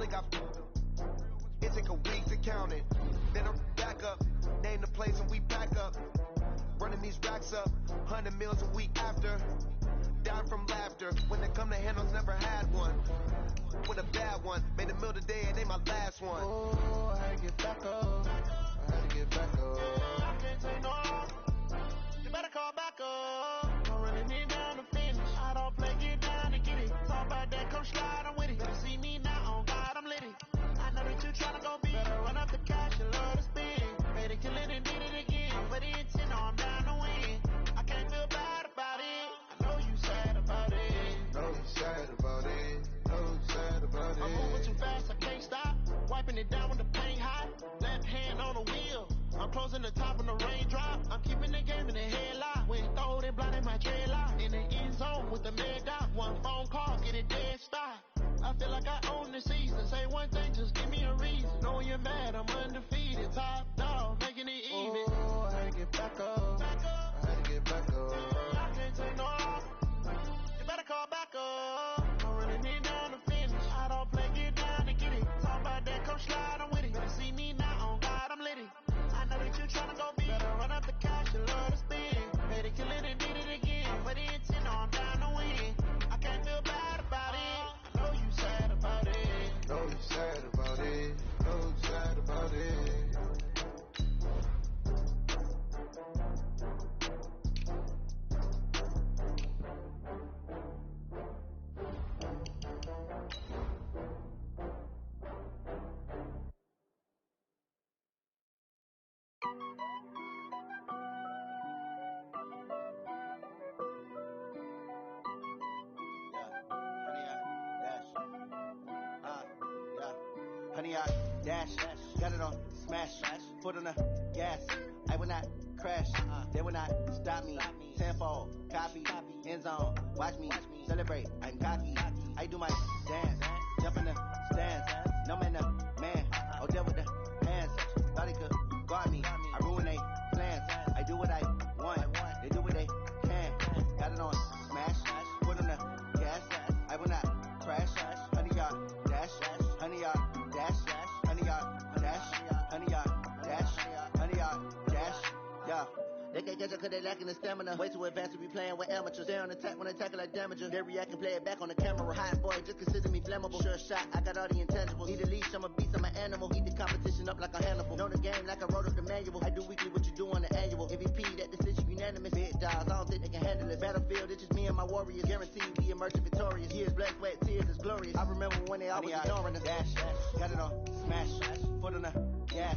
feeling I it take a week to count it. Then I'm back up, name the place and we back up. Running these racks up, 100 meals a week after. Down from laughter, when they come to handles, never had one. With a bad one, made a meal today and ain't my last one. Oh, I had to get back up. I had to get back up. I can't take no more. You better call back up. I'm running it down to finish. I don't play, get down and get it. Talk about that, come slide, I'm with it. Better see me now, on God, I'm litty. I know that you tryna go big. Better run up the cash, you love to spin. Made it, kill it, and did it again. But the intent, no, I'm down to win. I can't feel bad about it. I know you sad about it. Know you sad about it. Know you sad about it. I'm moving too fast, I can't stop. Wiping it down when the paint hot. Left hand on the wheel. I'm closing the top when the raindrop. I'm keeping the game in the headlock. When throw it, blinding my dreadlock. In the end zone with the mad dot. One phone call, get it dead stop. I feel like I own the season. Say one thing, just give me a reason. Know you're mad, I'm undefeated. Top dog, making it even. Oh, I had to get back up. I had to get back up. I can't take no more. You better call back up. I'm running it down to finish. I don't play, get down to get it. Talk about that, come slide, I'm with it. Better see me now, on God, I'm litty. I know that you tryna go big. Better run up the cash, you love to spin. Made it, kill it, and did it again. But the intent, no, I'm down to win. I can't feel bad about it. I know you sad about it. Know you sad about it. Know you sad about it. Honey, I dash, got it on smash, foot on the gas. I will not crash, they will not stop me. Tenfold, copy, end zone, watch me celebrate. I'm cocky, I do my dance, jump in the stands. No man, man, oh deal with the hands. Thought he could guard me, I ruin they plans. I do what I want, they do what they can. Got it on smash, foot on the gas. I will not crash, honey, y'all dash, honey, y'all dash, honey, y'all dash, honey, y'all dash, honey, y'all dash, yeah. They can't catch up cause they lacking the stamina. Way too advanced to be playing with amateurs. Stay on attack when I tackle like damager. They react and play it back on the camera. Hot boy, just consider me flammable. Sure shot, I got all the intangibles. Need a leash, I'm a beast, I'm an animal. Eat the competition up like a Hannibal. Know the game like I wrote up the manual. I do weekly what you do on the annual. MVP, that decision unanimous. Big dogs, I don't think they can handle it. Battlefield, it's just me and my warriors. Guaranteed we emerge victorious. Years, blood, sweat, tears, it's glorious. I remember when they always ignoring us. Dash, got it on smash, foot on the gas.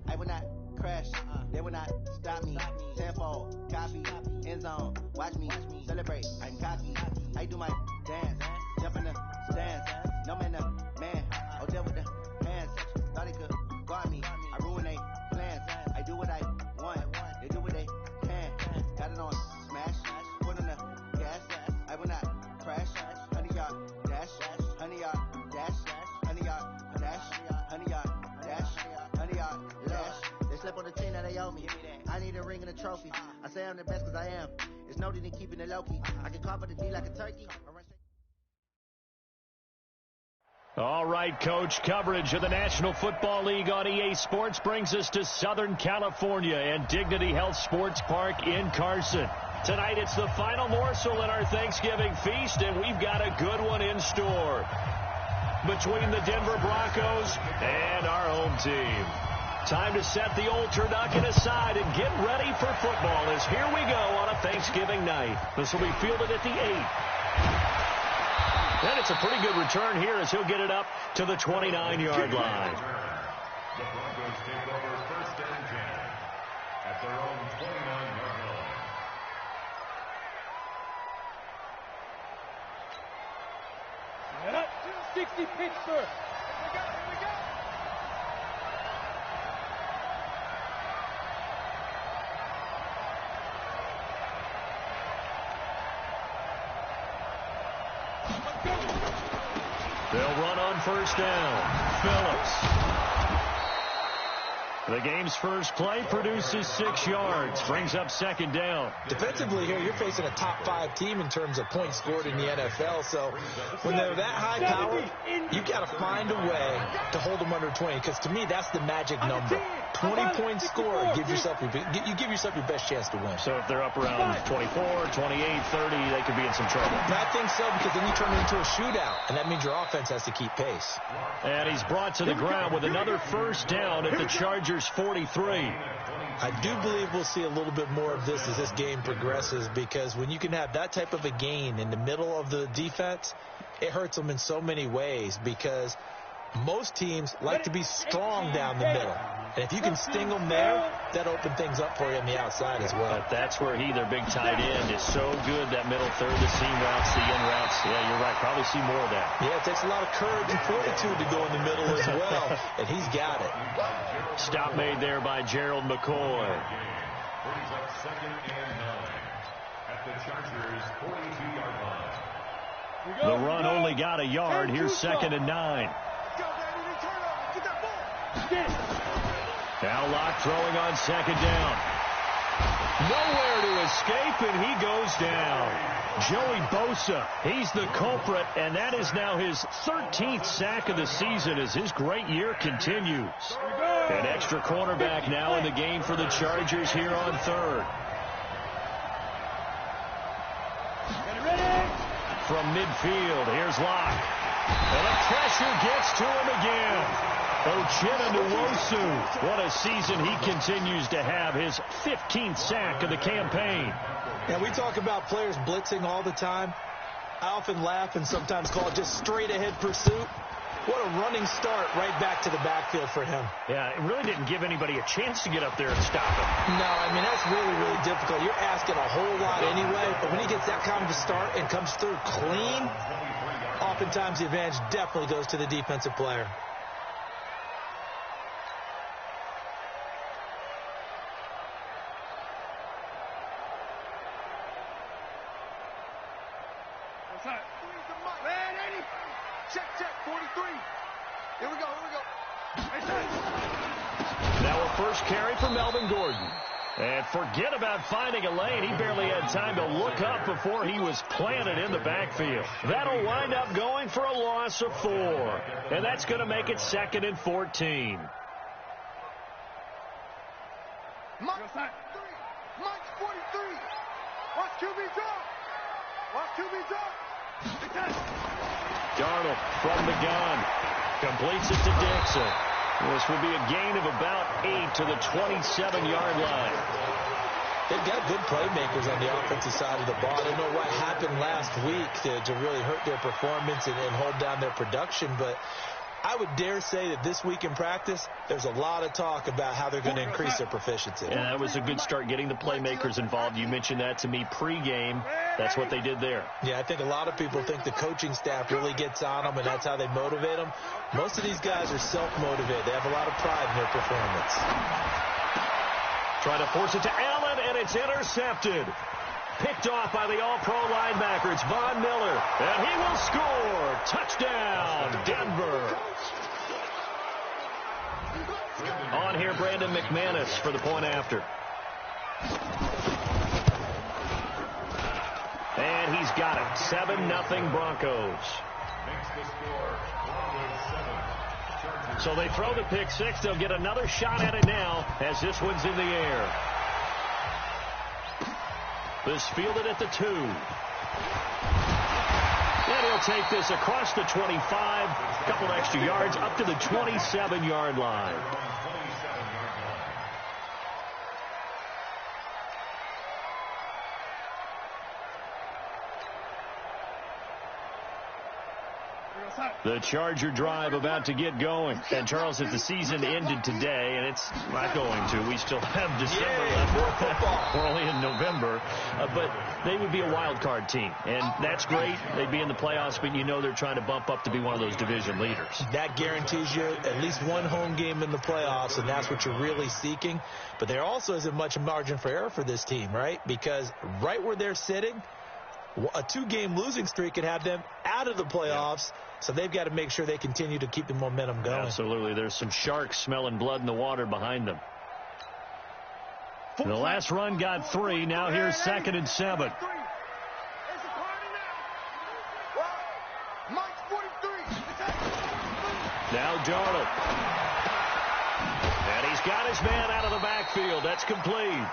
I will not crash, they will not stop me. Tenfold, copy, end zone, watch me celebrate. I'm cocky, I do my dance, jump in the stands. No man, man, oh deal with the hands. Thought he could guard me, I ruin they plans. I do what I want, they do what they can. Got it on smash, foot on the gas. I will not crash, honey, y'all dash, honey, y'all dash, honey, y'all dash, honey, y'all dash, honey, y'all dash. They slept on the team that they owe me. I need a ring and a trophy. I say I'm the best cause I am. It's no need in keeping it low key. I can carve up the D like a turkey. All right, Coach, coverage of the National Football League on EA Sports brings us to Southern California and Dignity Health Sports Park in Carson. Tonight it's the final morsel in our Thanksgiving feast, and we've got a good one in store between the Denver Broncos and our home team. Time to set the old turducken aside and get ready for football as here we go on a Thanksgiving night. This will be fielded at the 8. And it's a pretty good return here as he'll get it up to the 29-yard line. The Broncos take over first and 10 at their own 29-yard line. Yep, 60 Pittsburgh. Here we go, here we go. They'll run on first down. Phillips. The game's first play produces 6 yards, brings up second down. Defensively here, you're facing a top 5 team in terms of points scored in the NFL. So when they're that high power, you got to find a way to hold them under 20. Because to me, that's the magic number. 20 points scored, you give yourself your best chance to win. So if they're up around 24, 28, 30, they could be in some trouble. I think so, because then you turn it into a shootout, and that means your offense has to keep pace. And he's brought to the ground with another first down at the Chargers' 43. I do believe we'll see a little bit more of this as this game progresses, because when you can have that type of a gain in the middle of the defense, it hurts them in so many ways, because most teams like to be strong down the middle. And if you can sting them there, that opens things up for you on the outside as well. But that's where their big tight end, is so good, that middle third, the seam routes, the in routes. Yeah, you're right. Probably see more of that. Yeah, it takes a lot of courage and fortitude to go in the middle as well, and he's got it. Stop made there by Gerald McCoy. Brings up second and 9 at the Chargers' 42-yard line. The run only got a yard. Here's second and 9. Now Locke throwing on second down. Nowhere to escape, and he goes down. Joey Bosa, he's the culprit, and that is now his 13th sack of the season as his great year continues. An extra cornerback now in the game for the Chargers here on third. From midfield, here's Locke. And the pressure gets to him again. Uchenna Nwosu, what a season he continues to have, his 15th sack of the campaign. And we talk about players blitzing all the time. I often laugh and sometimes call it just straight-ahead pursuit. What a running start right back to the backfield for him. Yeah, it really didn't give anybody a chance to get up there and stop him. No, I mean, that's really, really difficult. You're asking a whole lot anyway, but when he gets that kind of a start and comes through clean, oftentimes the advantage definitely goes to the defensive player. Check, 43. Here we go. Now a first carry for Melvin Gordon. And forget about finding a lane. He barely had time to look up before he was planted in the backfield. That'll wind up going for a loss of 4. And that's going to make it second and 14. Mike's 43. Watch QB drop. Darnold from the gun. Completes it to Dixon. This will be a gain of about 8 to the 27-yard line. They've got good playmakers on the offensive side of the ball. I don't know what happened last week to really hurt their performance and hold down their production, but I would dare say that this week in practice, there's a lot of talk about how they're going to increase their proficiency. Yeah, that was a good start getting the playmakers involved. You mentioned that to me pregame. That's what they did there. Yeah, I think a lot of people think the coaching staff really gets on them, and that's how they motivate them. Most of these guys are self-motivated. They have a lot of pride in their performance. Trying to force it to Allen, and it's intercepted. Picked off by the all-pro linebacker. It's Von Miller, and he will score. Touchdown, Denver. On here, Brandon McManus for the point after. And he's got it. 7-0 Broncos. So they throw the pick six. They'll get another shot at it now as this one's in the air. This fielded at the 2. And he'll take this across the 25. A couple extra yards up to the 27-yard line. The Charger drive about to get going. And Charles, if the season ended today, and it's not going to, we still have December left. We're only in November. But they would be a wild card team. And that's great. They'd be in the playoffs, but you know they're trying to bump up to be one of those division leaders. That guarantees you at least one home game in the playoffs, and that's what you're really seeking. But there also isn't much margin for error for this team, right? Because right where they're sitting, a 2-game losing streak could have them out of the playoffs. So they've got to make sure they continue to keep the momentum going. Absolutely. There's some sharks smelling blood in the water behind them. The last run got 3. Now here's 2nd and 7. Now Darnold. And he's got his man out of the backfield. That's complete.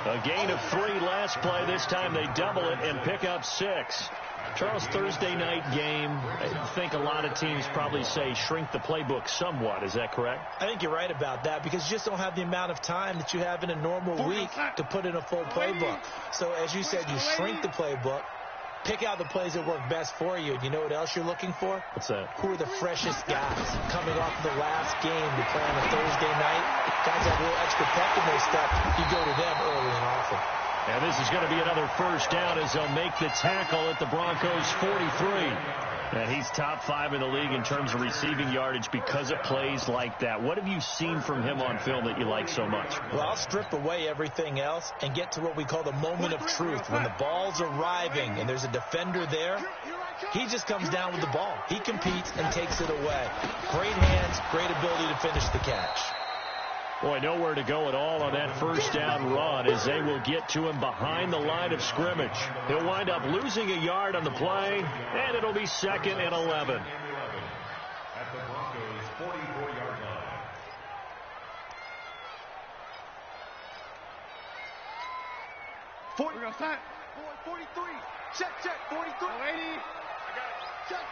A gain of 3 last play. This time they double it and pick up 6. Charles, Thursday night game, I think a lot of teams probably say shrink the playbook somewhat. Is that correct? I think you're right about that because you just don't have the amount of time that you have in a normal week to put in a full playbook. So as you said, you shrink the playbook, pick out the plays that work best for you. And you know what else you're looking for? What's that? Who are the freshest guys coming off of the last game to play on a Thursday night? Guys have a little extra pep in their step. You go to them early and often. And this is going to be another first down as they'll make the tackle at the Broncos' 43. And he's top 5 in the league in terms of receiving yardage because of plays like that. What have you seen from him on film that you like so much? Well, I'll strip away everything else and get to what we call the moment of truth. When the ball's arriving and there's a defender there, he just comes down with the ball. He competes and takes it away. Great hands, great ability to finish the catch. Boy, nowhere to go at all on that first down run as they will get to him behind the line of scrimmage. He'll wind up losing a yard on the play, and it'll be 2nd and 11. At the Broncos' 44-yard line. We're going to sign. 43. Check, 43. 80. I got it. Check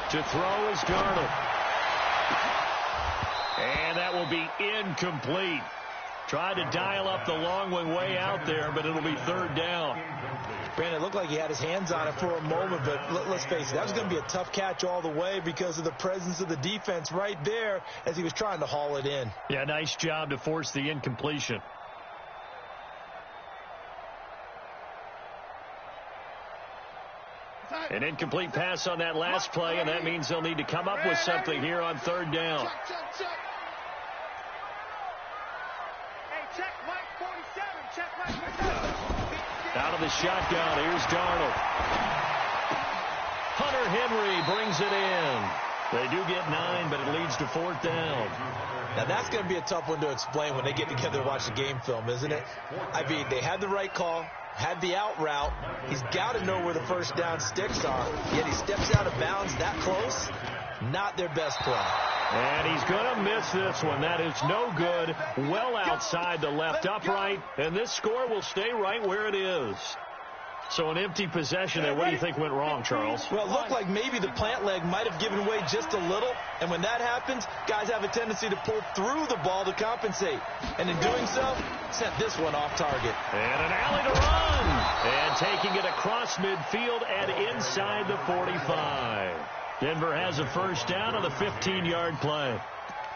3. To throw is Darnold. And that will be incomplete. Tried to dial up the long one way out there, but it'll be 3rd down. Brandon, it looked like he had his hands on it for a moment, but let's face it, that was going to be a tough catch all the way because of the presence of the defense right there as he was trying to haul it in. Yeah, nice job to force the incompletion. An incomplete pass on that last play, and that means they'll need to come up with something here on 3rd down. Out of the shotgun, here's Darnold. Hunter Henry brings it in. They do get 9, but it leads to 4th down. Now, that's going to be a tough one to explain when they get together and watch the game film, isn't it? I mean, they had the right call, had the out route. He's got to know where the first down sticks are, yet he steps out of bounds that close. Not their best play. And he's going to miss this one. That is no good. Well outside the left upright. And this score will stay right where it is. So an empty possession there. What do you think went wrong, Charles? Well, it looked like maybe the plant leg might have given way just a little. And when that happens, guys have a tendency to pull through the ball to compensate. And in doing so, sent this one off target. And an alley to run. And taking it across midfield and inside the 45. Denver has a first down on the 15-yard play.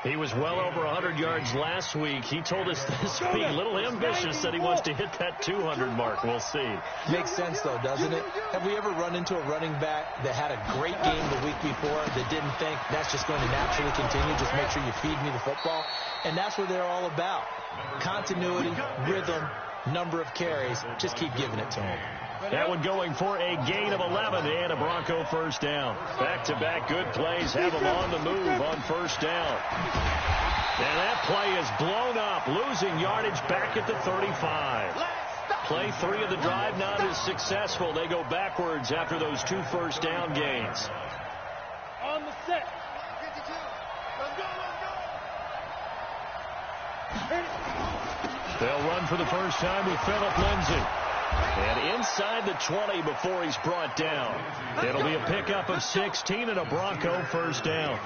He was well over 100 yards last week. He told us this week, a little ambitious, that he wants to hit that 200 mark. We'll see. Makes sense, though, doesn't it? Have we ever run into a running back that had a great game the week before that didn't think that's just going to naturally continue? Just make sure you feed me the football. And that's what they're all about. Continuity, rhythm, number of carries. Just keep giving it to him. That one going for a gain of 11 and a Bronco first down. Back-to-back good plays have them on the move on first down. And that play is blown up, losing yardage back at the 35. Play 3 of the drive not as successful. They go backwards after those 2 first down gains. On the set. They'll run for the first time with Phillip Lindsay. And inside the 20 before he's brought down. It'll be a pickup of 16 and a Bronco first down.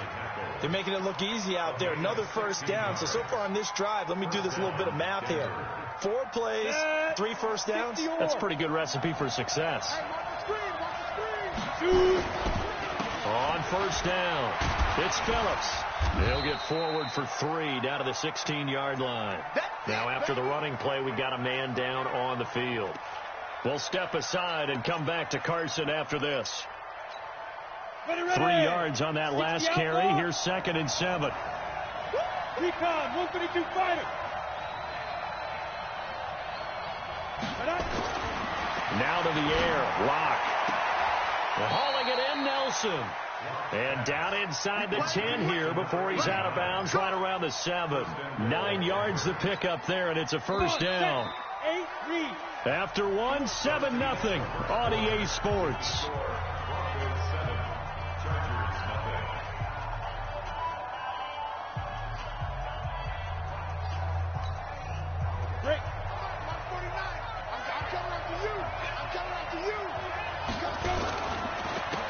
They're making it look easy out there. Another first down. So far on this drive, let me do this little bit of math here. 4 plays, 3 first downs. That's a pretty good recipe for success. On first down, it's Phillips. They'll get forward for 3 down to the 16-yard line. Now after the running play, we've got a man down on the field. We'll step aside and come back to Carson after this. 3 yards on that last carry. Here's 2nd and 7. Recon, 152 fighter. Now to the air. Lock. Hauling it in, Nelson. And down inside the 10 here before he's out of bounds, right around the 7. 9 yards the pickup there, and it's a first down. After 1, 7-0 on EA Sports.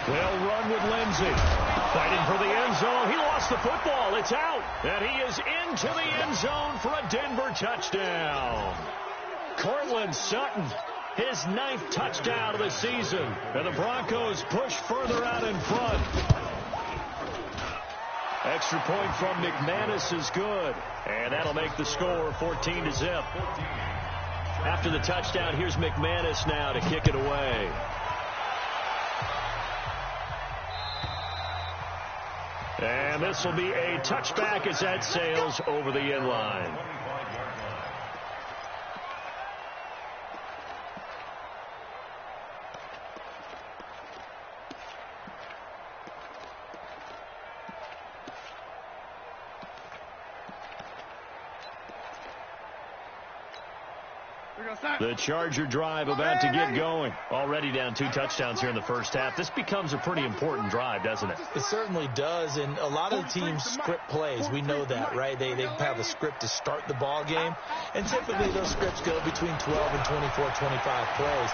They'll run with Lindsey. Fighting for the end zone. He lost the football. It's out. And he is into the end zone for a Denver touchdown. Cortland Sutton, his 9th touchdown of the season. And the Broncos push further out in front. Extra point from McManus is good. And that'll make the score 14-0. After the touchdown, here's McManus now to kick it away. And this will be a touchback as that sails over the end line. The Charger drive about to get going. Already down 2 touchdowns here in the first half. This becomes a pretty important drive, doesn't it? It certainly does, and a lot of the teams script plays. We know that, right? They have a script to start the ball game, and typically those scripts go between 12 and 24, 25 plays.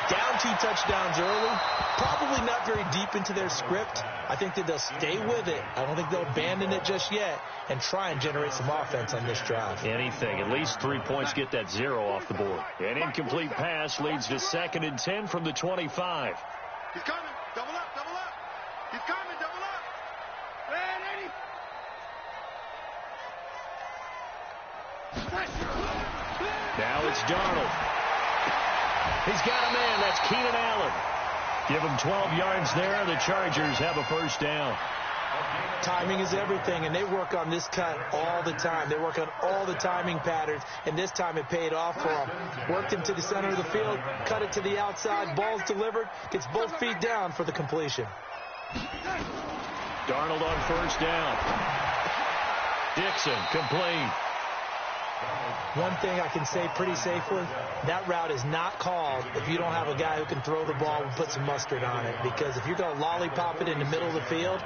Down 2 touchdowns early, probably not very deep into their script. I think that they'll stay with it. I don't think they'll abandon it just yet and try and generate some offense on this drive. Anything. At least 3 points, get that 0 off the board. An incomplete pass leads to 2nd and 10 from the 25. He's coming. Double up, double up. He's coming, double up. Ready. Now it's Darnold. He's got a man. That's Keenan Allen. Give him 12 yards there. The Chargers have a first down. Timing is everything, and they work on this cut all the time. They work on all the timing patterns, and this time it paid off for them. Worked him to the center of the field, cut it to the outside, ball's delivered, gets both feet down for the completion. Darnold on first down. Dixon complete. One thing I can say pretty safely, that route is not called if you don't have a guy who can throw the ball and put some mustard on it. Because if you're going to lollipop it in the middle of the field,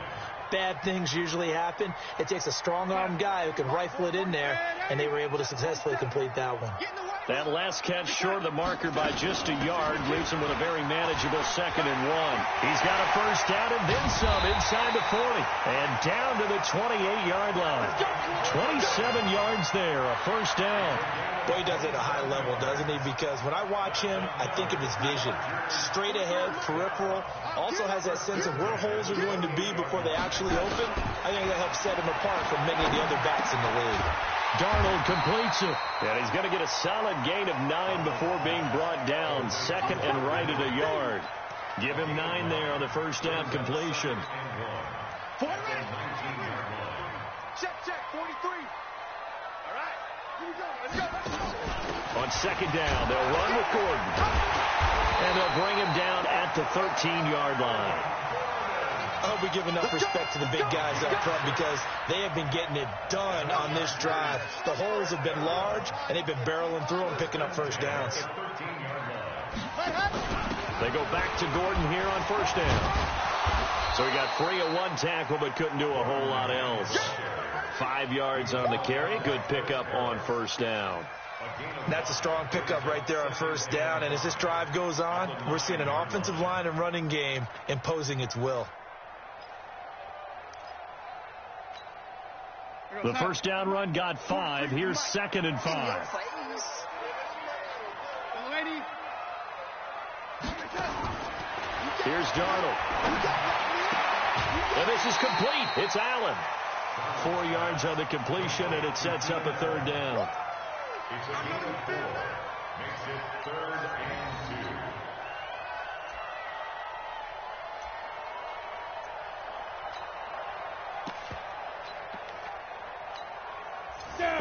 bad things usually happen. It takes a strong-armed guy who can rifle it in there, and they were able to successfully complete that one. That last catch short of the marker by just a yard leaves him with a very manageable 2nd and 1. He's got a first down and then some inside the 40 and down to the 28-yard line. 27 yards there, a first down. Boy, he does it at a high level, doesn't he? Because when I watch him, I think of his vision. Straight ahead, peripheral. Also has that sense of where holes are going to be before they actually open. I think that helps set him apart from many of the other backs in the league. Darnold completes it. And he's going to get a solid gain of 9 before being brought down. 2nd and right at a yard. Give him 9 there on the first down completion. Check, 43. All right, here we go. Let's go. On 2nd down, they'll run with Gordon. And they'll bring him down at the 13-yard line. I hope we give enough respect to the big guys up front because they have been getting it done on this drive. The holes have been large, and they've been barreling through and picking up first downs. They go back to Gordon here on first down. So he got free of 1 tackle but couldn't do a whole lot else. 5 yards on the carry. Good pickup on first down. That's a strong pickup right there on first down. And as this drive goes on, we're seeing an offensive line and running game imposing its will. The first down run got 5. Here's 2nd and 5. Here's Darnold. And this is complete. It's Allen. 4 yards on the completion, and it sets up a 3rd down. It's a gain of 4. Makes it 3rd and 2.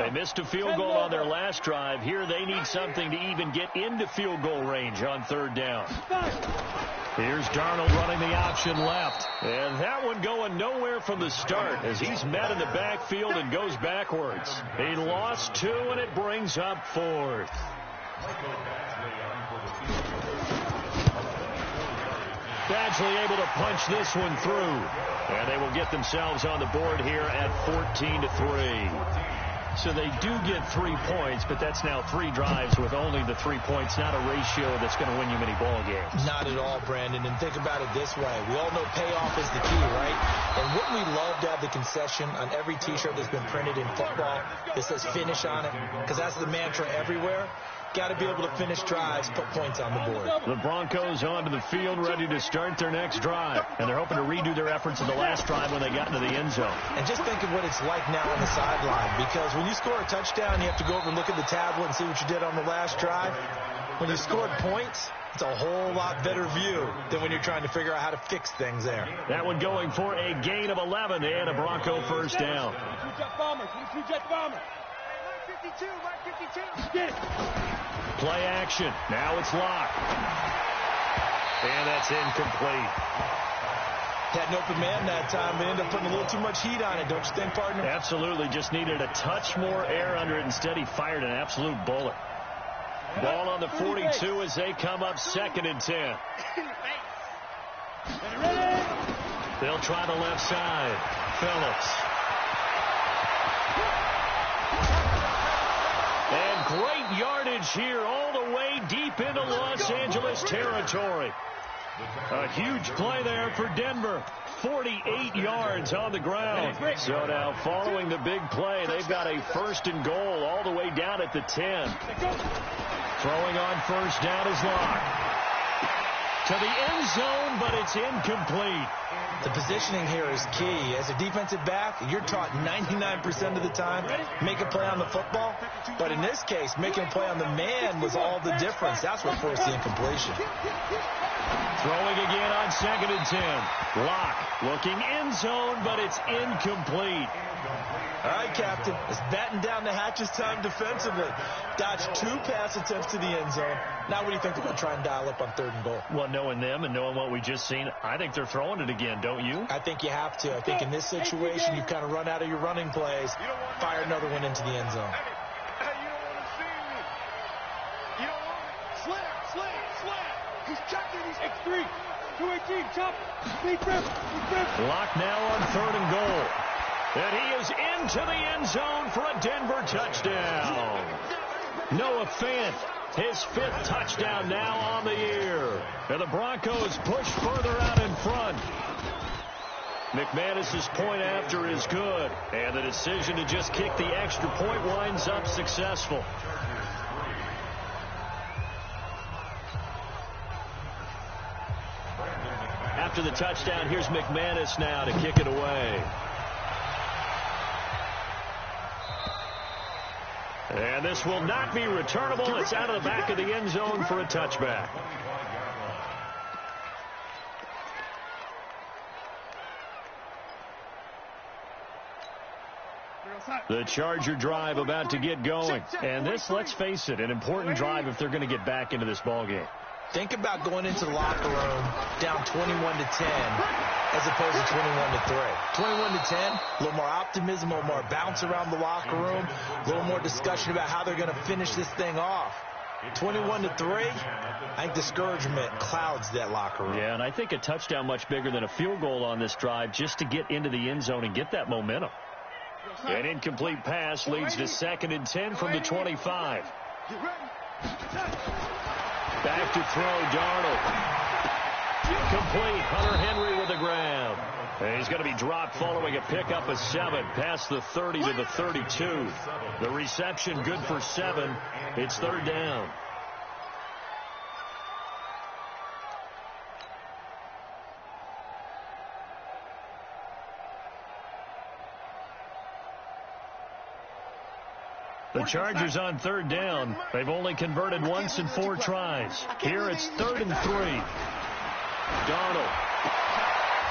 They missed a field goal on their last drive. Here they need something to even get into field goal range on 3rd down. Here's Darnold running the option left. And that one going nowhere from the start as he's met in the backfield and goes backwards. He lost 2, and it brings up 4th. Badgley able to punch this one through. And they will get themselves on the board here at 14-3. So they do get 3 points, but that's now 3 drives with only the 3 points, not a ratio that's going to win you many ball games. Not at all, Brandon. And think about it this way. We all know payoff is the key, right? And wouldn't we love to have the concession on every T-shirt that's been printed in football that says finish on it? Because that's the mantra everywhere. Got to be able to finish drives, put points on the board. The Broncos onto the field, ready to start their next drive. And they're hoping to redo their efforts in the last drive when they got into the end zone. And just think of what it's like now on the sideline. Because when you score a touchdown, you have to go over and look at the tablet and see what you did on the last drive. When you scored points, it's a whole lot better view than when you're trying to figure out how to fix things there. That one going for a gain of 11 and a Bronco first down. 22 jet bomber. 52, Mark 52. Get it. Play action. Now it's locked. And that's incomplete. Had an open man that time, but ended up putting a little too much heat on it, don't you think, partner? Absolutely. Just needed a touch more air under it. Instead, he fired an absolute bullet. Ball on the 42 as they come up 2nd and 10. They'll try the left side. Phillips. And great yardage here all the way deep into Los Angeles territory. A huge play there for Denver. 48 yards on the ground. So now following the big play, they've got a 1st and goal all the way down at the 10. Throwing on first down is Locke. To the end zone, but it's incomplete. The positioning here is key. As a defensive back, you're taught 99% of the time, make a play on the football. But in this case, making a play on the man was all the difference. That's what forced the incompletion. Throwing again on 2nd and 10. Locke looking end zone, but it's incomplete. All right, Captain. It's batten down the hatches time defensively. Dodged 2 pass attempts to the end zone. Now what do you think they're going to try and dial up on 3rd and goal? Well, knowing them and knowing what we just seen, I think they're throwing it again, don't you? I think you have to. I think in this situation, you've kind of run out of your running plays. Fire another one into the end zone. Hey, you don't want to see me. You don't want it. Slam. He's checking. He's X3. 218. Chop. Deep rip. Locke now on 3rd and goal. And he is into the end zone for a Denver touchdown. Noah Fant, his 5th touchdown now on the year. And the Broncos push further out in front. McManus's point after is good. And the decision to just kick the extra point winds up successful. After the touchdown, here's McManus now to kick it away. And this will not be returnable. It's out of the back of the end zone for a touchback. The Charger drive about to get going. And this, let's face it, an important drive if they're going to get back into this ballgame. Think about going into the locker room down 21-10 as opposed to 21-3. 21-10, a little more optimism, a little more bounce around the locker room, a little more discussion about how they're going to finish this thing off. 21-3, I think discouragement clouds that locker room. Yeah, and I think a touchdown much bigger than a field goal on this drive just to get into the end zone and get that momentum. An incomplete pass leads to 2nd and 10 from the 25. Back to throw, Darnold. Complete, Hunter Henry with the grab. And he's going to be dropped following a pickup of 7 past the 30 to the 32. The reception good for 7. It's 3rd down. The Chargers on 3rd down. They've only converted once in 4 tries. Here it's 3rd and 3. Darnold.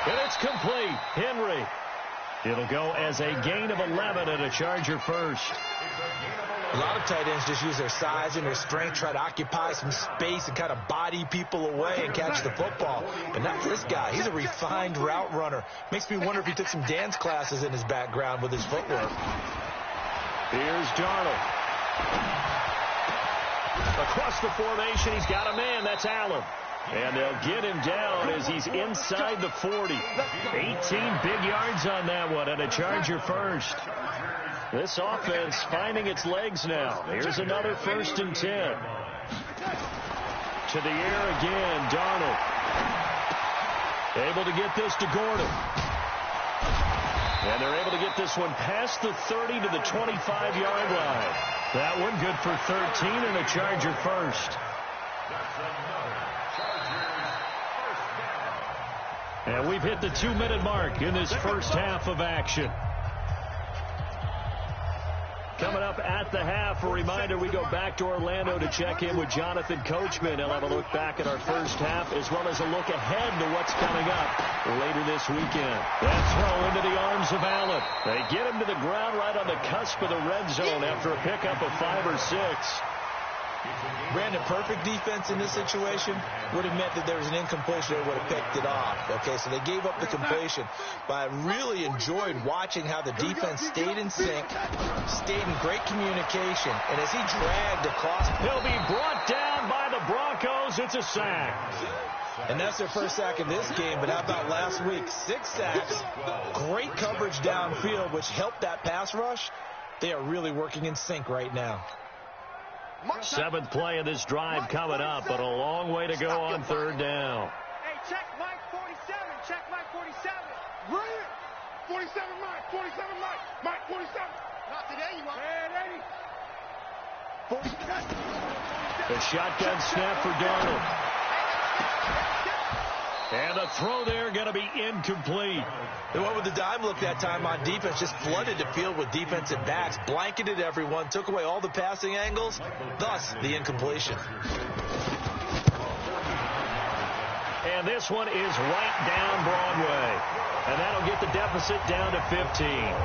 And it's complete. Henry. It'll go as a gain of 11 and a Charger first. It's a gain of 11. A lot of tight ends just use their size and their strength, try to occupy some space and kind of body people away and catch the football. But not this guy. He's a refined route runner. Makes me wonder if he took some dance classes in his background with his footwork. Here's Darnold. Across the formation, he's got a man. That's Allen. And they'll get him down as he's inside the 40. 18 big yards on that one, and a Charger first. This offense finding its legs now. Here's another 1st and 10. To the air again, Darnold. Able to get this to Gordon. And they're able to get this one past the 30 to the 25-yard line. That one good for 13 and a Charger first. And we've hit the 2-minute mark in this first half of action. Coming up at the half, a reminder, we go back to Orlando to check in with Jonathan Coachman. He'll have a look back at our first half as well as a look ahead to what's coming up later this weekend. That throw into the arms of Allen. They get him to the ground right on the cusp of the red zone after a pickup of 5 or 6. Brandon, perfect defense in this situation would have meant that there was an incompletion. They would have picked it off. Okay, so they gave up the completion. But I really enjoyed watching how the defense stayed in sync, stayed in great communication, and as he dragged across. He'll be brought down by the Broncos. It's a sack. And that's their first sack in this game, but how about last week? 6 sacks, great coverage downfield, which helped that pass rush. They are really working in sync right now. 7th play of this drive coming up, but a long way to go on 3rd down. Hey, check Mike 47. Check Mike 47. Bring it. 47 Mike. 47 Mike. Mike 47. Not today, you want. Hey, The shotgun snap for Darnold. And the throw there going to be incomplete. They went with the dime look that time on defense, just flooded the field with defensive backs, blanketed everyone, took away all the passing angles, thus the incompletion. And this one is right down Broadway. And that'll get the deficit down to 15.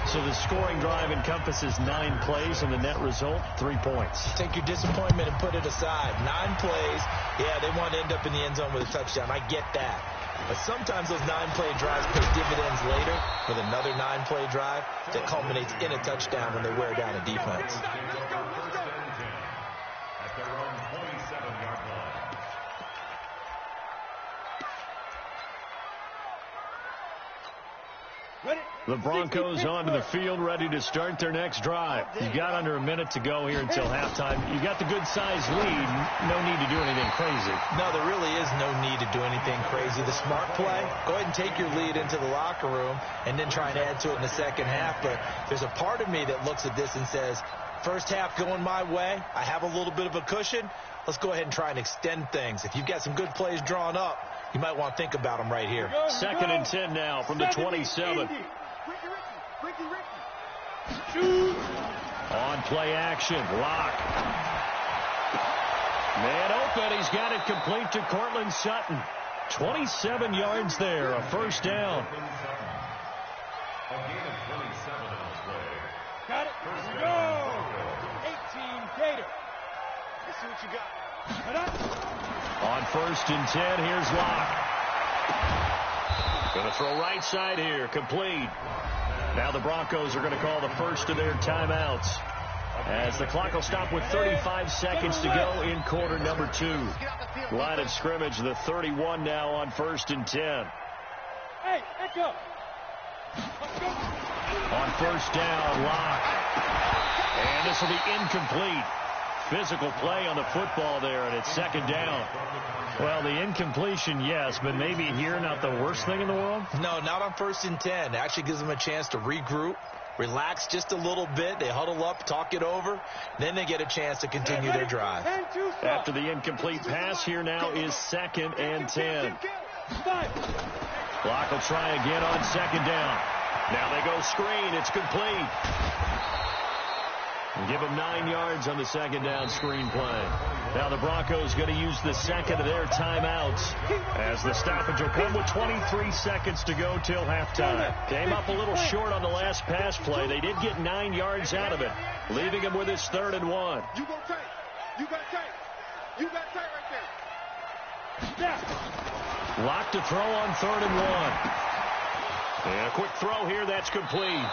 So the scoring drive encompasses 9 plays, and the net result, 3 points. Take your disappointment and put it aside. 9 plays. Yeah, they want to end up in the end zone with a touchdown. I get that. But sometimes those 9-play drives pay dividends later with another 9-play drive that culminates in a touchdown when they wear down a defense. At their own 27-yard line. The Broncos onto the field, ready to start their next drive. You've got under a minute to go here until halftime. You've got the good-sized lead. No need to do anything crazy. No, there really is no need to do anything crazy. The smart play, go ahead and take your lead into the locker room and then try and add to it in the second half. But there's a part of me that looks at this and says, first half going my way. I have a little bit of a cushion. Let's go ahead and try and extend things. If you've got some good plays drawn up, you might want to think about them right here. 2nd and 10 now from the 27. On play action, Locke. Man open, he's got it complete to Cortland Sutton. 27 yards there, a first down. A gain of 27 on the play. Got it. Here we go. 18 Gator. Let's see what you got. On 1st and 10, here's Locke. Going to throw right side here, complete. Now the Broncos are going to call the first of their timeouts as the clock will stop with 35 seconds to go in quarter number 2. Line of scrimmage, the 31 now on 1st and 10. Hey, echo. On 1st down, Locke. And this will be incomplete. Physical play on the football there, and it's 2nd down. Well, the incompletion, yes, but maybe here not the worst thing in the world? No, not on 1st and 10. It actually gives them a chance to regroup, relax just a little bit. They huddle up, talk it over. Then they get a chance to continue their drive. After the incomplete pass, here now is 2nd and 10. Locke will try again on 2nd down. Now they go screen. It's complete. Give him 9 yards on the second down screen play. Now the Broncos going to use the second of their timeouts as the stoppage will come with 23 seconds to go till halftime. Came up a little short on the last pass play. They did get 9 yards out of it, leaving him with his 3rd and 1. You go tight. You got tight. You got tight right there. Yeah. Locked to throw on 3rd and 1. And a quick throw here. That's complete.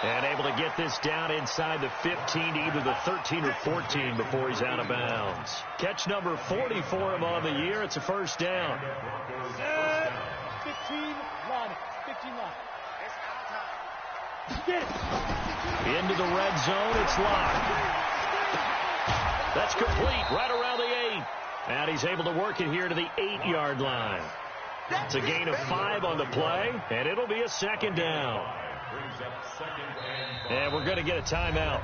And able to get this down inside the 15 to either the 13 or 14 before he's out of bounds. Catch number 40 for him on the year. It's a first down. 15 line. 15 line. Get it. Into the red zone. It's locked. That's complete right around the 8. And he's able to work it here to the 8-yard line. It's a gain of 5 on the play, and it'll be a second down. And we're going to get a timeout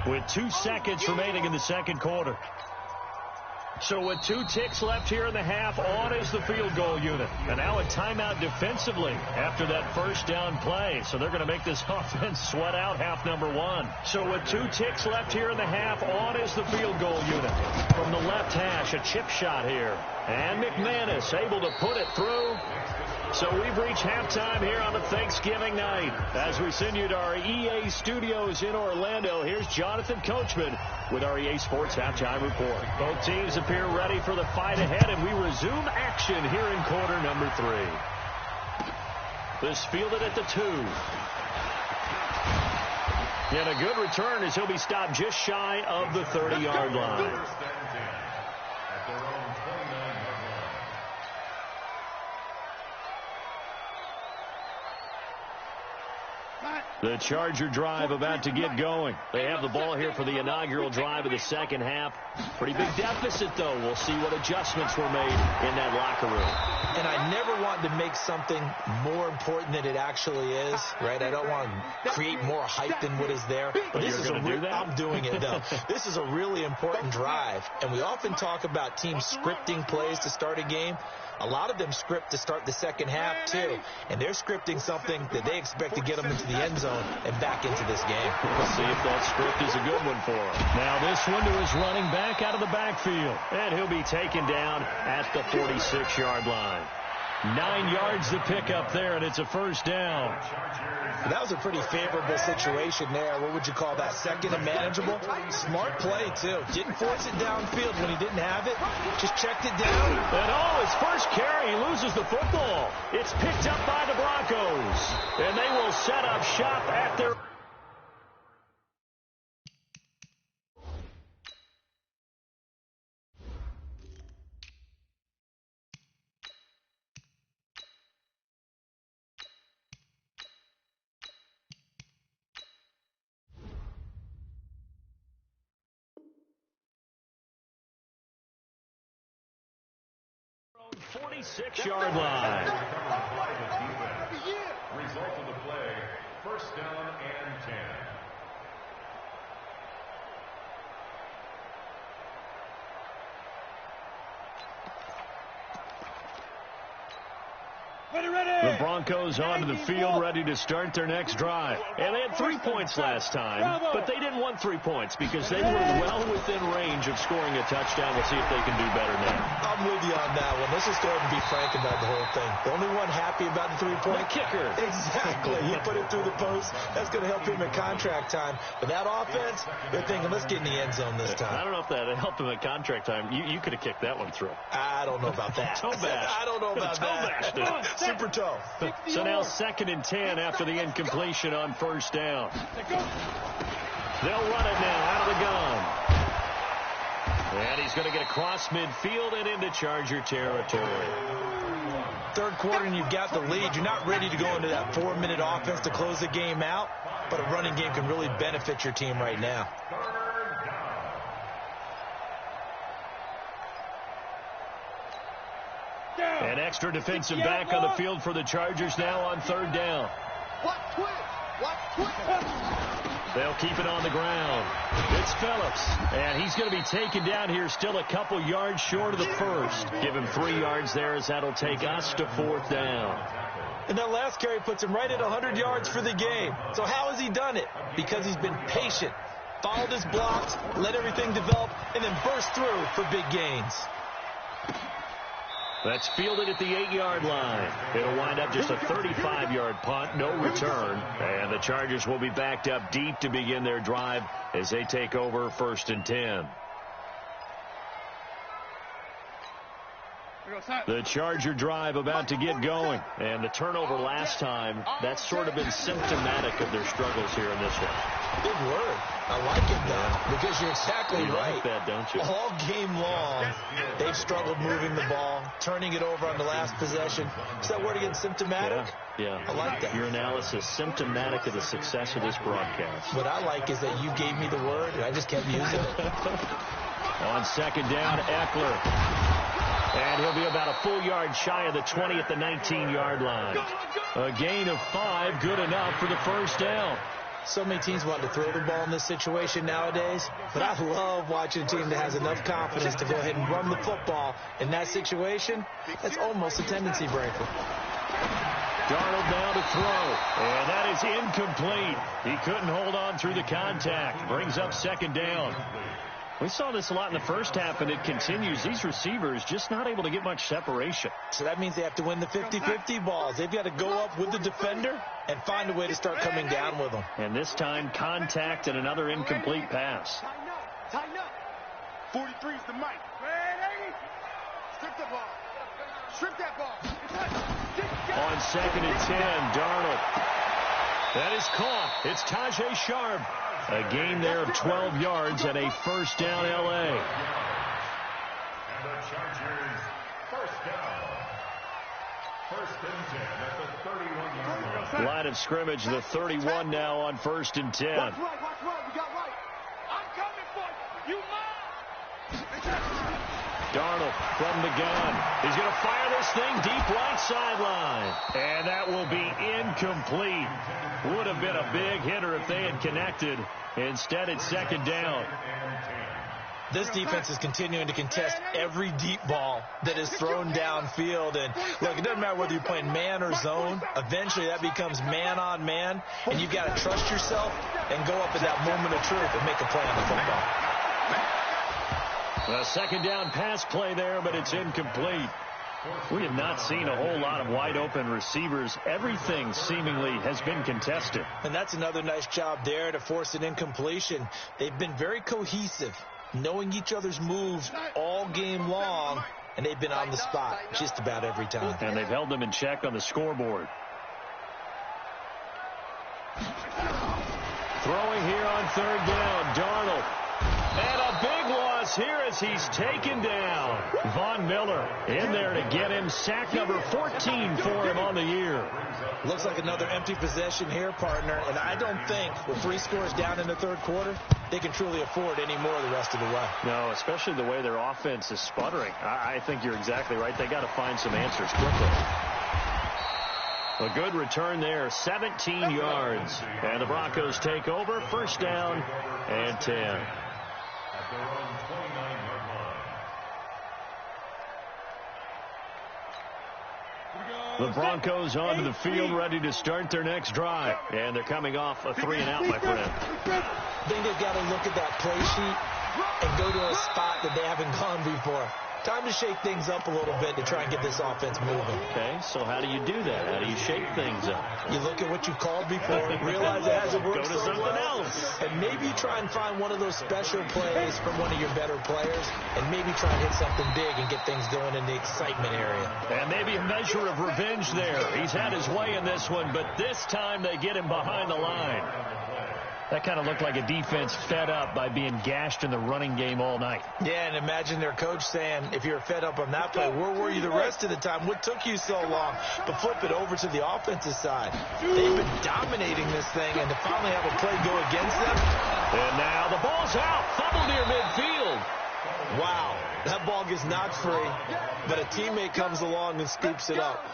with 2 seconds remaining in the second quarter. So with 2 ticks left here in the half, on is the field goal unit. And now a timeout defensively after that first down play. So they're going to make this offense sweat out half number 1. So with 2 ticks left here in the half, on is the field goal unit. From the left hash, a chip shot here. And McManus able to put it through. So we've reached halftime here on the Thanksgiving night. As we send you to our EA studios in Orlando, here's Jonathan Coachman with our EA Sports Halftime Report. Both teams appear ready for the fight ahead, and we resume action here in quarter number 3. This fielded at the 2. And a good return as he'll be stopped just shy of the 30-yard line. The Charger drive about to get going. They have the ball here for the inaugural drive of the second half. Pretty big deficit, though. We'll see what adjustments were made in that locker room. And I never want to make something more important than it actually is, right? I don't want to create more hype than what is there. But this is I'm doing it, though. This is a really important drive. And we often talk about teams scripting plays to start a game. A lot of them script to start the second half, too. And they're scripting something that they expect to get them into the end zone and back into this game. We'll see if that script is a good one for him. Now this one to his running back out of the backfield. And he'll be taken down at the 46-yard line. 9 yards to pick up there, and it's a first down. That was a pretty favorable situation there. What would you call that? Second and manageable? Smart play, too. Didn't force it downfield when he didn't have it. Just checked it down. And his first carry, he loses the football. It's picked up by the Broncos. And they will set up shop at their... from 46-yard line. Result of the play, first down and 10. The Broncos onto the field, ready to start their next drive. And they had 3 points last time, but they didn't want 3 points because they were well within range of scoring a touchdown. We'll see if they can do better now. I'm with you on that one. Let's just go ahead and be frank about the whole thing. The only one happy about the 3-point kicker. Exactly. He put it through the post. That's going to help him at contract time. But that offense, they're thinking, let's get in the end zone this time. I don't know if that helped him at contract time. You could have kicked that one through. I don't know about that. Toe bash. I don't know about that. Super toe. So now 2nd and 10 after the incompletion on first down. They'll run it now out of the gun. And he's going to get across midfield and into Charger territory. Third quarter and you've got the lead. You're not ready to go into that 4-minute offense to close the game out, but a running game can really benefit your team right now. An extra defensive back on the field for the Chargers now on 3rd down. They'll keep it on the ground. It's Phillips, and he's going to be taken down here still a couple yards short of the first. Give him 3 yards there as that'll take us to 4th down. And that last carry puts him right at 100 yards for the game. So how has he done it? Because he's been patient. Follow this blocks, let everything develop, and then burst through for big gains. That's fielded at the 8-yard line. It'll wind up just a 35-yard punt, no return. And the Chargers will be backed up deep to begin their drive as they take over 1st and 10. The Charger drive about to get going. And the turnover last time, that's sort of been symptomatic of their struggles here in this one. Big word. I like it, though, because you're exactly right. Like that, don't you? All game long, they've struggled moving the ball, turning it over on the last possession. Is that word again, symptomatic? Yeah. I like that. Your analysis, symptomatic of the success of this broadcast. What I like is that you gave me the word, and I just kept using it. On 2nd down, Eckler. And he'll be about a full yard shy of the 20 at the 19-yard line. A gain of 5, good enough for the 1st down. So many teams want to throw the ball in this situation nowadays, but I love watching a team that has enough confidence to go ahead and run the football in that situation. That's almost a tendency breaker. Darnold now to throw, and that is incomplete. He couldn't hold on through the contact. Brings up 2nd down. We saw this a lot in the first half, and it continues. These receivers just not able to get much separation. So that means they have to win the 50-50 balls. They've got to go up with the defender and find a way to start coming down with them. And this time, contact and another incomplete pass. Tighten up. 43 is the mic. Ready? Strip the ball. Strip that ball. On 2nd and 10, Darnold. That is caught. It's Tajay Sharp. A gain there of 12 yards and a 1st down, L.A. And the Chargers, 1st down. 1st and 10 at the 31-yard line. Line of scrimmage, the 31 now on 1st and 10. Watch right. We got right. I'm coming for you. You mine. Darnold from the gun. He's going to fire this thing deep right sideline. And that will be incomplete. Would have been a big hitter if they had connected. Instead, it's 2nd down. This defense is continuing to contest every deep ball that is thrown downfield. And, look, it doesn't matter whether you're playing man or zone. Eventually, that becomes man on man. And you've got to trust yourself and go up at that moment of truth and make a play on the football. A 2nd down pass play there, but it's incomplete. We have not seen a whole lot of wide-open receivers. Everything seemingly has been contested. And that's another nice job there to force an incompletion. They've been very cohesive, knowing each other's moves all game long, and they've been on the spot just about every time. And they've held them in check on the scoreboard. Throwing here on 3rd down, Darnold. And a big loss here as he's taken down. Von Miller in there to get him. Sack number 14 for him on the year. Looks like another empty possession here, partner. And I don't think with 3 scores down in the 3rd quarter, they can truly afford any more the rest of the way. No, especially the way their offense is sputtering. I think you're exactly right. They got to find some answers quickly. A good return there, 17 yards. And the Broncos take over, 1st down and 10. Their own 29-yard line. The Broncos onto the field, ready to start their next drive. And they're coming off a 3-and-out, my friend. I think they've got to look at that play sheet and go to a spot that they haven't gone before. Time to shake things up a little bit to try and get this offense moving. Okay, so how do you do that? How do you shake things up? You look at what you've called before, realize it hasn't worked Go to so something well, else. and maybe try and find one of those special plays from one of your better players, and maybe try and hit something big and get things going in the excitement area. And maybe a measure of revenge there. He's had his way in this one, but this time they get him behind the line. That kind of looked like a defense fed up by being gashed in the running game all night. Yeah, and imagine their coach saying, if you're fed up on that play, where were you the rest of the time? What took you so long? But flip it over to the offensive side. They've been dominating this thing, and to finally have a play go against them. And now the ball's out. Fumble near midfield. Wow, that ball gets knocked free, but a teammate comes along and scoops it up.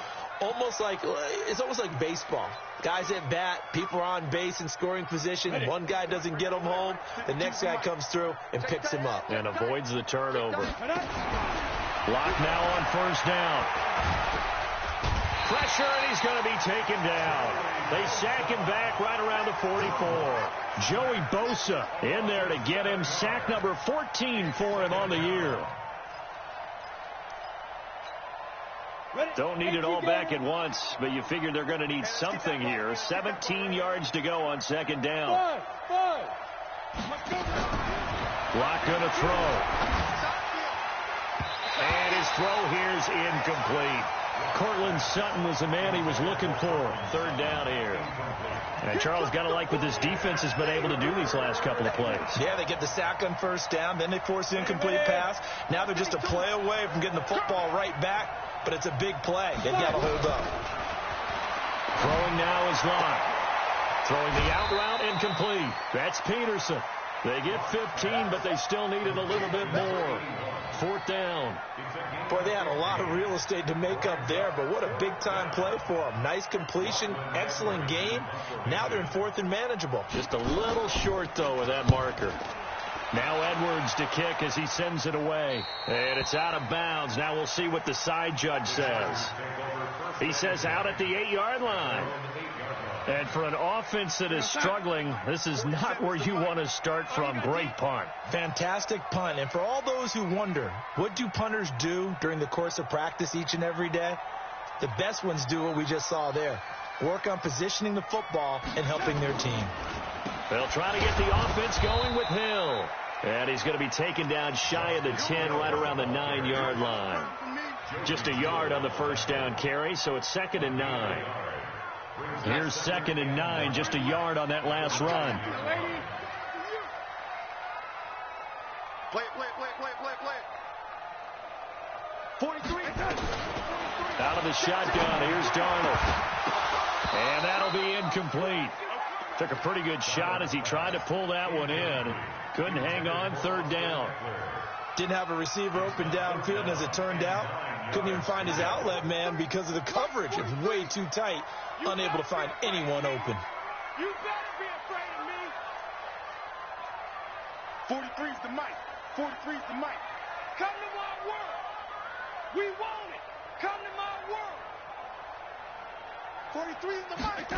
It's almost like baseball. Guys at bat, people are on base in scoring position. One guy doesn't get him home. The next guy comes through and picks him up. And avoids the turnover. Lock now on 1st down. Pressure, and he's going to be taken down. They sack him back right around the 44. Joey Bosa in there to get him. Sack number 14 for him on the year. Don't need it all back at once, but you figure they're going to need something here. 17 yards to go on second down. Block going to throw. And his throw here's incomplete. Cortland Sutton was the man he was looking for. Third down here. And Charles, got to like what this defense has been able to do these last couple of plays. Yeah, they get the sack on first down, then they force the incomplete pass. Now they're just a play away from getting the football right back, but it's a big play. They've got to hold up. Throwing now is Locke. Throwing the out route, incomplete. That's Peterson. They get 15, but they still needed a little bit more. Fourth down. Boy, they had a lot of real estate to make up there, but what a big-time play for them. Nice completion, excellent game. Now they're in fourth and manageable. Just a little short, though, with that marker. Now Edwards to kick as he sends it away. And it's out of bounds. Now we'll see what the side judge says. He says out at the 8-yard line. And for an offense that is struggling, this is not where you want to start from. Great punt. Fantastic punt. And for all those who wonder, what do punters do during the course of practice each and every day? The best ones do what we just saw there. Work on positioning the football and helping their team. They'll try to get the offense going with Hill. And he's going to be taken down shy of the 10, right around the 9-yard line. Just a yard on the first down carry, so it's 2nd and 9. Here's 2nd and 9, just a yard on that last run. Play. 43. Out of the shotgun, here's Darnold. And that'll be incomplete. Took a pretty good shot as he tried to pull that one in. Couldn't hang on. 3rd down. Didn't have a receiver open downfield, and as it turned out, couldn't even find his outlet man because of the coverage. It was way too tight. Unable to find anyone open. You better be afraid of me. 43's the mic. 43's the mic. Come to my world. We want it. Come to my world. 43's the mic.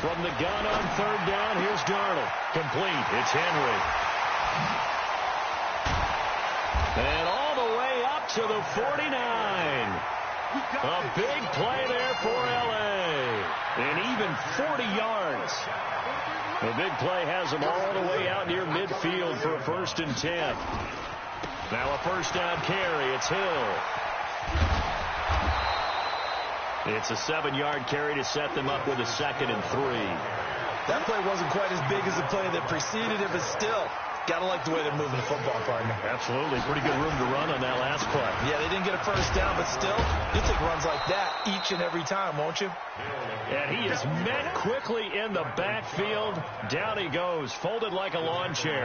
From the gun on 3rd down, here's Darnold. Complete. It's Henry. And all the way up to the 49. A big play there for L.A. And even 40 yards. The big play has them all the way out near midfield for a 1st and 10. Now a 1st down carry. It's Hill. It's a 7-yard carry to set them up with a 2nd and 3. That play wasn't quite as big as the play that preceded it, but still, got to like the way they're moving the football, partner. Absolutely. Pretty good room to run on that last play. Yeah, they didn't get a 1st down, but still, you'll take runs like that each and every time, won't you? And he is met quickly in the backfield. Down he goes, folded like a lawn chair.